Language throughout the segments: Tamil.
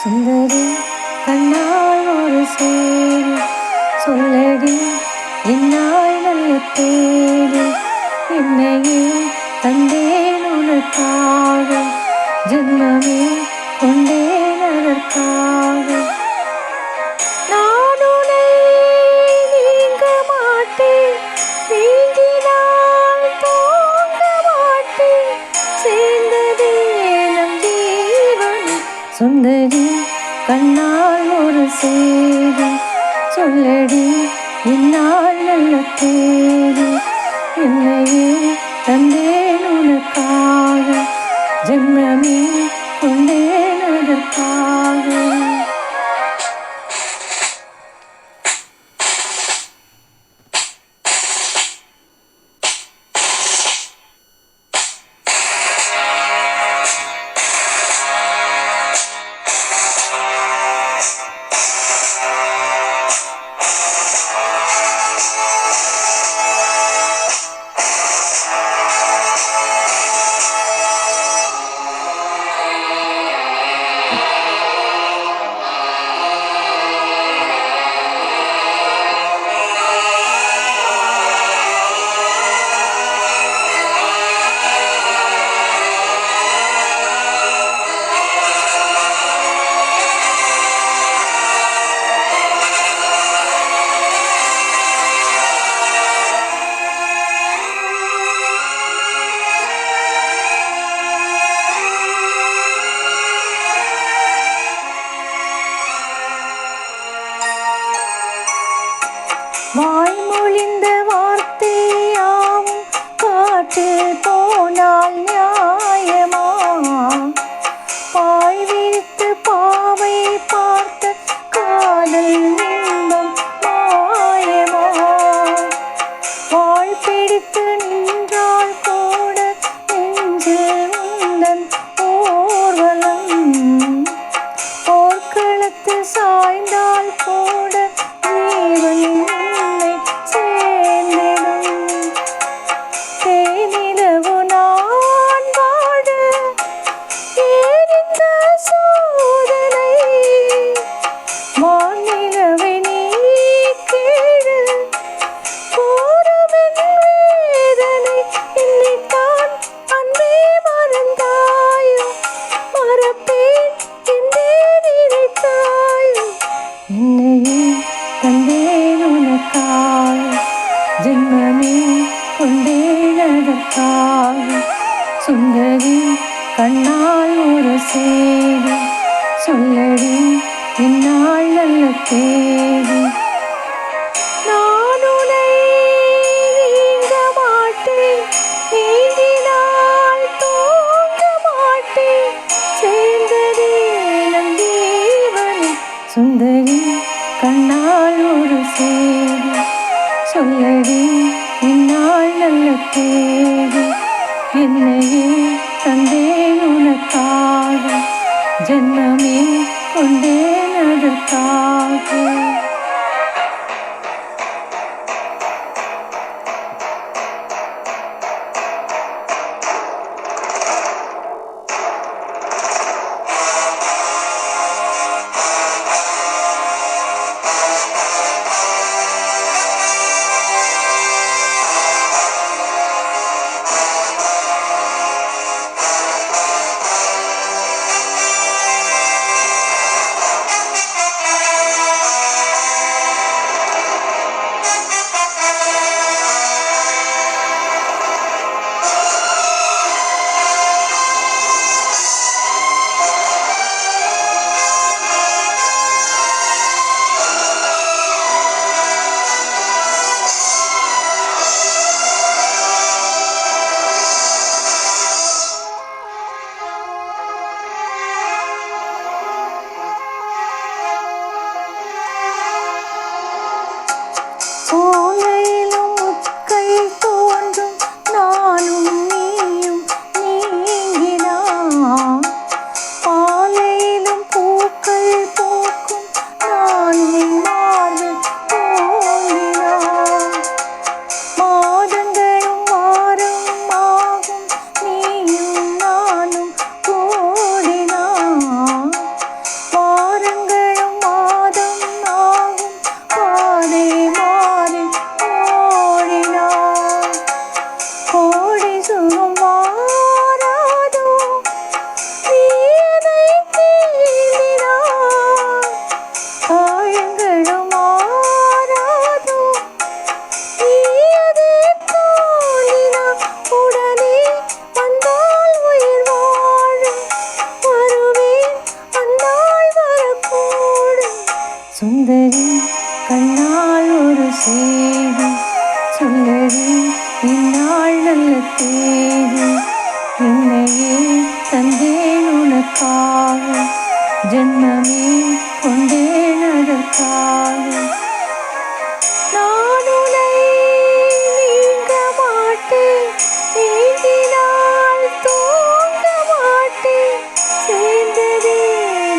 சுந்தரி கண்ணால் ஒரு சேரி சொல்லடி என்னால் நல்ல தேடி என்னையே தந்தேன் உனக்காக ஜென்மமே கொண்டேன் அதற்காக நான் உன்னை நீங்க மாட்டேன் நீங்கினால் தூங்க மாட்டேன் சேர்ந்ததே நம் ஜீவன் சுந்தரி கண்ணால் ஒரு சேரி சொல்லடி என்னால் நல்ல தேடி என்னையே தந்தேன் உனக்காக ஜென்மமே கொண்டேன் அதற்காக வாய்மொழிந்த வார்த்தையாவும் காற்றில் போனால் நியாயமா பாய் விரித்து பாவை பார்த்த காதல் இன்பம் மாயமா வாழ் பிடித்து நின்றால் கூட நெஞ்சில் உந்தன் ஊர்வலம் போர்க்களத்து சாய்ந்தால் கூட ஜீவன் தந்தேன் உனக்காக ஜென்மமே கொண்டேன் அதற்காக சுந்தரி கண்ணால் ஒரு சேரி சொல்லடி என்னால் நல்ல தேடி நான் உன்னை நீங்க மாட்டேன் நீங்கினால் தூங்க மாட்டேன் சேர்ந்ததே நம் ஜீவன் சுந்தரி கண்ணால் ஒரு சேரி சொல்லடி என்னால் நல்ல தேடி என்னையே தந்தேன் உனக்காக ஜென்மமே கொண்டேன் அதற்காக சுந்தரி கண்ணால் ஒரு செய்தி சொல்லடி இந்நாள் நல்ல தேதி என்னையே தந்தேன் உனக்காக ஜென்மமே கொண்டேன் அதற்காக நான் உன்னை நீங்க மாட்டேன் நீங்கினால் தூங்க மாட்டேன் சேர்ந்ததே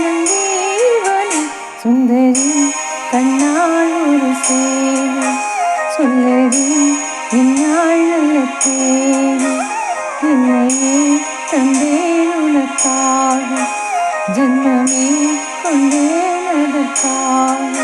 நம் ஜீவனே சுந்தரி கண்ணால் ஒரு சேவை சொல்லடி இந்நாள் நல்ல தேவை என்னையே தந்தேன் உனக்காக ஜென்மமே கொண்டேன் அதற்காக